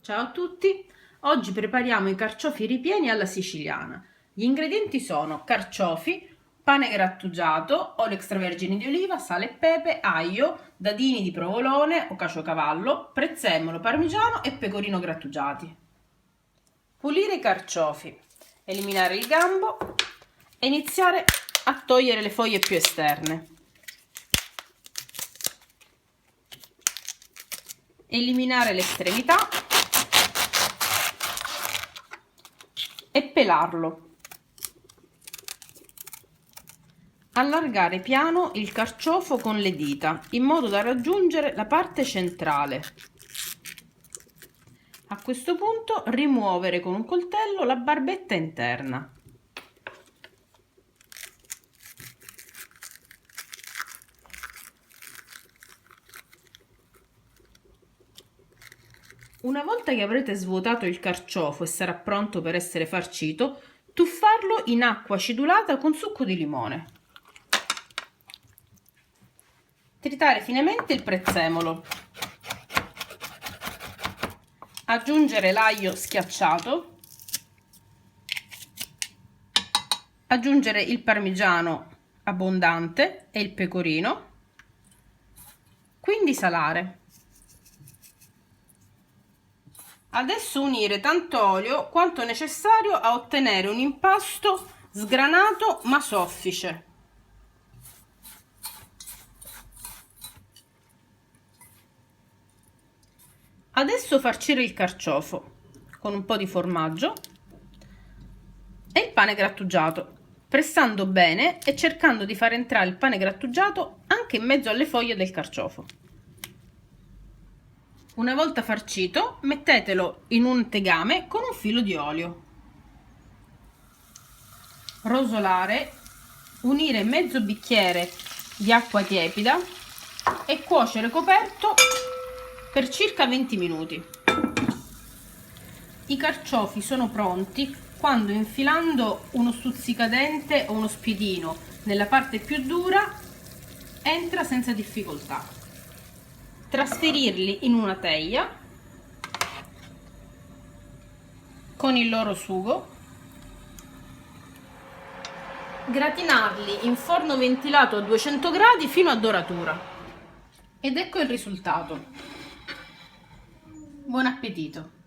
Ciao a tutti, oggi prepariamo i carciofi ripieni alla siciliana. Gli ingredienti sono carciofi, pane grattugiato, olio extravergine di oliva, sale e pepe, aglio, dadini di provolone o caciocavallo, prezzemolo, parmigiano e pecorino grattugiati. Pulire i carciofi, eliminare il gambo e iniziare a togliere le foglie più esterne. Eliminare l'estremità e pelarlo. Allargare piano il carciofo con le dita in modo da raggiungere la parte centrale. A questo punto rimuovere con un coltello la barbetta interna. Una volta che avrete svuotato il carciofo e sarà pronto per essere farcito, tuffarlo in acqua acidulata con succo di limone. Tritare finemente il prezzemolo. Aggiungere l'aglio schiacciato. Aggiungere il parmigiano abbondante e il pecorino. Quindi salare. Adesso unire tanto olio quanto necessario a ottenere un impasto sgranato ma soffice. Adesso farcire il carciofo con un po' di formaggio e il pane grattugiato, pressando bene e cercando di far entrare il pane grattugiato anche in mezzo alle foglie del carciofo. Una volta farcito, mettetelo in un tegame con un filo di olio. Rosolare, unire mezzo bicchiere di acqua tiepida e cuocere coperto per circa 20 minuti. I carciofi sono pronti quando, infilando uno stuzzicadente o uno spiedino nella parte più dura, entra senza difficoltà. Trasferirli in una teglia con il loro sugo, gratinarli in forno ventilato a 200 gradi fino a doratura. Ed ecco il risultato. Buon appetito!